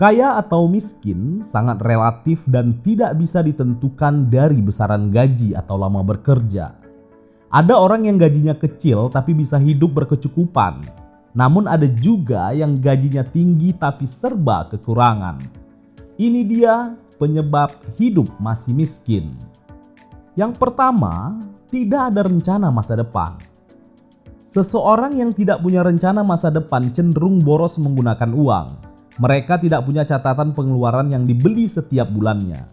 Kaya atau miskin sangat relatif dan tidak bisa ditentukan dari besaran gaji atau lama bekerja. Ada orang yang gajinya kecil tapi bisa hidup berkecukupan. Namun ada juga yang gajinya tinggi tapi serba kekurangan. Ini dia penyebab hidup masih miskin. Yang pertama, tidak ada rencana masa depan. Seseorang yang tidak punya rencana masa depan cenderung boros menggunakan uang. Mereka tidak punya catatan pengeluaran yang dibeli setiap bulannya.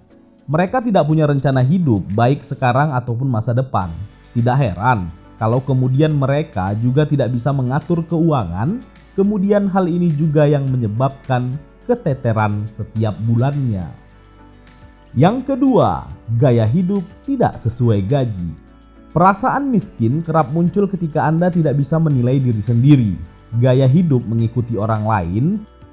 Mereka tidak punya rencana hidup baik sekarang ataupun masa depan. Tidak heran kalau kemudian mereka juga tidak bisa mengatur keuangan. Kemudian hal ini juga yang menyebabkan keteteran setiap bulannya. Yang kedua, gaya hidup tidak sesuai gaji. Perasaan miskin kerap muncul ketika Anda tidak bisa menilai diri sendiri. Gaya hidup mengikuti orang lain,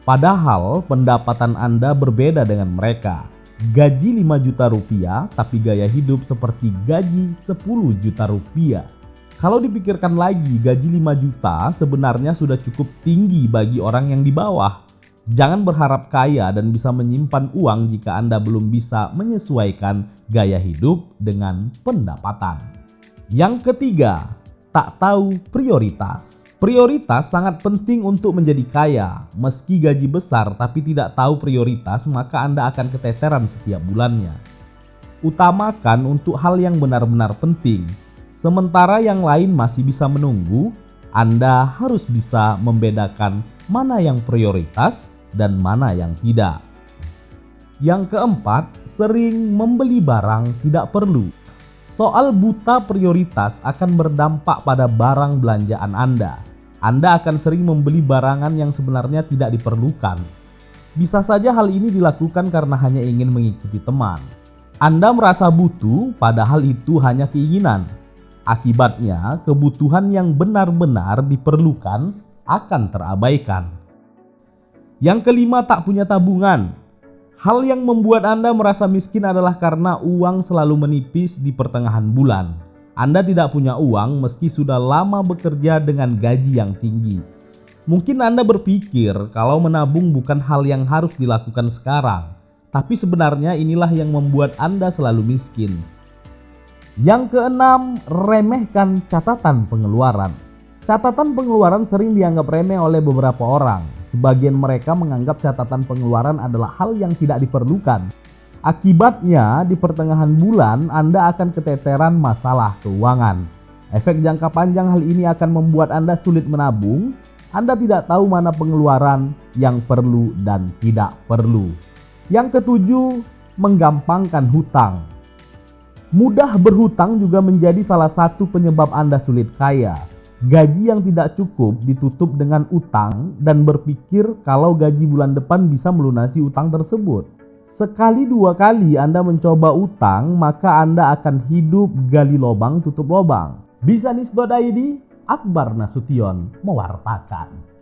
padahal pendapatan Anda berbeda dengan mereka. Gaji 5 juta rupiah, tapi gaya hidup seperti gaji 10 juta rupiah. Kalau dipikirkan lagi, gaji 5 juta sebenarnya sudah cukup tinggi bagi orang yang di bawah. Jangan berharap kaya dan bisa menyimpan uang jika Anda belum bisa menyesuaikan gaya hidup dengan pendapatan. Yang ketiga, tak tahu prioritas. Prioritas sangat penting untuk menjadi kaya. Meski gaji besar tapi tidak tahu prioritas, maka Anda akan keteteran setiap bulannya. Utamakan untuk hal yang benar-benar penting. Sementara yang lain masih bisa menunggu, Anda harus bisa membedakan mana yang prioritas dan mana yang tidak. Yang keempat, sering membeli barang tidak perlu. Soal buta prioritas akan berdampak pada barang belanjaan Anda. Anda akan sering membeli barangan yang sebenarnya tidak diperlukan. Bisa saja hal ini dilakukan karena hanya ingin mengikuti teman. Anda merasa butuh padahal itu hanya keinginan. Akibatnya, kebutuhan yang benar-benar diperlukan akan terabaikan. Yang kelima, tak punya tabungan. Hal yang membuat Anda merasa miskin adalah karena uang selalu menipis di pertengahan bulan. Anda tidak punya uang meski sudah lama bekerja dengan gaji yang tinggi. Mungkin Anda berpikir kalau menabung bukan hal yang harus dilakukan sekarang. Tapi sebenarnya inilah yang membuat Anda selalu miskin. Yang keenam, remehkan catatan pengeluaran. Catatan pengeluaran sering dianggap remeh oleh beberapa orang. Sebagian mereka menganggap catatan pengeluaran adalah hal yang tidak diperlukan. Akibatnya, di pertengahan bulan Anda akan keteteran masalah keuangan. Efek jangka panjang hal ini akan membuat Anda sulit menabung. Anda tidak tahu mana pengeluaran yang perlu dan tidak perlu. Yang ketujuh, menggampangkan hutang. Mudah berhutang juga menjadi salah satu penyebab Anda sulit kaya. Gaji yang tidak cukup ditutup dengan utang dan berpikir kalau gaji bulan depan bisa melunasi utang tersebut. Sekali dua kali Anda mencoba utang, maka Anda akan hidup gali lobang tutup lobang. Bizanies.id, Akbar Nasution mewartakan.